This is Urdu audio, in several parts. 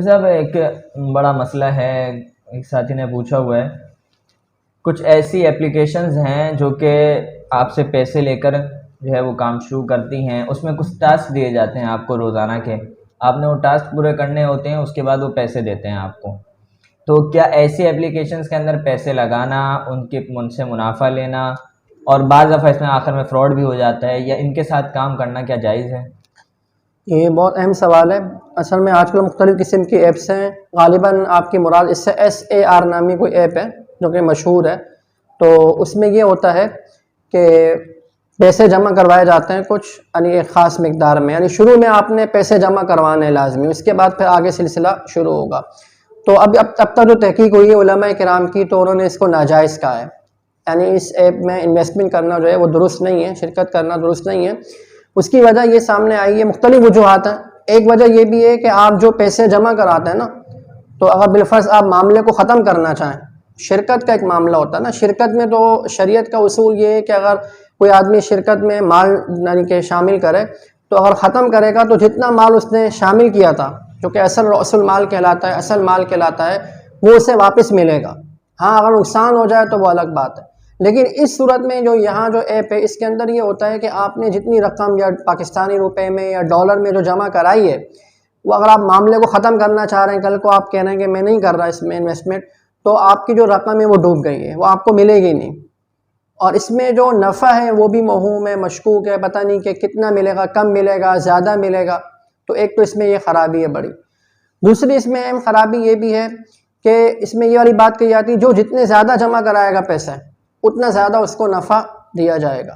مفتی صاحب ایک بڑا مسئلہ ہے، ایک ساتھی نے پوچھا ہوا ہے، کچھ ایسی اپلیکیشنز ہیں جو کہ آپ سے پیسے لے کر جو ہے وہ کام شروع کرتی ہیں، اس میں کچھ ٹاسک دیے جاتے ہیں آپ کو روزانہ کے، آپ نے وہ ٹاسک پورے کرنے ہوتے ہیں، اس کے بعد وہ پیسے دیتے ہیں آپ کو. تو کیا ایسی اپلیکیشنز کے اندر پیسے لگانا، ان سے منافع لینا اور بعض دفعہ اس میں آخر میں فراڈ بھی ہو جاتا ہے، یا ان کے ساتھ کام کرنا کیا جائز ہے؟ یہ بہت اہم سوال ہے. اصل میں آج کل مختلف قسم کی ایپس ہیں. غالباً آپ کی مراد اس سے SAR نامی کوئی ایپ ہے جو کہ مشہور ہے. تو اس میں یہ ہوتا ہے کہ پیسے جمع کروائے جاتے ہیں کچھ، یعنی ایک خاص مقدار میں، یعنی شروع میں آپ نے پیسے جمع کروانے لازمی، اس کے بعد پھر آگے سلسلہ شروع ہوگا. تو اب تک جو تحقیق ہوئی ہے علماء کرام کی، تو انہوں نے اس کو ناجائز کہا ہے. یعنی اس ایپ میں انویسٹمنٹ کرنا جو ہے وہ درست نہیں ہے، شرکت کرنا درست نہیں ہے. اس کی وجہ یہ سامنے آئی ہے، مختلف وجوہات ہیں. ایک وجہ یہ بھی ہے کہ آپ جو پیسے جمع کراتے ہیں نا، تو اگر بالفرض آپ معاملے کو ختم کرنا چاہیں، شرکت کا ایک معاملہ ہوتا ہے نا، شرکت میں تو شریعت کا اصول یہ ہے کہ اگر کوئی آدمی شرکت میں مال یعنی کہ شامل کرے، تو اگر ختم کرے گا تو جتنا مال اس نے شامل کیا تھا، جو کہ اصل مال کہلاتا ہے، اصل مال کہلاتا ہے، وہ اسے واپس ملے گا. ہاں اگر نقصان ہو جائے تو وہ الگ بات ہے. لیکن اس صورت میں جو یہاں جو ایپ ہے، اس کے اندر یہ ہوتا ہے کہ آپ نے جتنی رقم یا پاکستانی روپے میں یا ڈالر میں جو جمع کرائی ہے، وہ اگر آپ معاملے کو ختم کرنا چاہ رہے ہیں، کل کو آپ کہہ رہے ہیں کہ میں نہیں کر رہا اس میں انویسٹمنٹ، تو آپ کی جو رقم ہے وہ ڈوب گئی ہے، وہ آپ کو ملے گی نہیں. اور اس میں جو نفع ہے وہ بھی موہوم ہے، مشکوک ہے، پتہ نہیں کہ کتنا ملے گا، کم ملے گا، زیادہ ملے گا. تو ایک تو اس میں یہ خرابی ہے بڑی. دوسری اس میں اہم خرابی یہ بھی ہے کہ اس میں یہ والی بات کہی جاتی ہے، جو جتنے زیادہ جمع کرائے گا پیسہ، اتنا زیادہ اس کو نفع دیا جائے گا.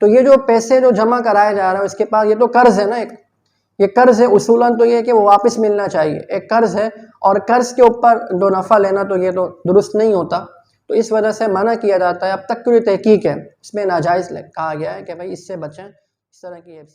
تو یہ جو پیسے جو جمع کرائے جا رہے ہیں، اس کے پاس یہ تو قرض ہے نا، ایک یہ قرض ہے. اصولاً تو یہ ہے کہ وہ واپس ملنا چاہیے، ایک قرض ہے، اور قرض کے اوپر جو نفع لینا تو یہ تو درست نہیں ہوتا. تو اس وجہ سے منع کیا جاتا ہے. اب تک کی جو تحقیق ہے اس میں ناجائز کہا گیا ہے کہ بھائی اس سے بچیں، اس طرح کی ایپس.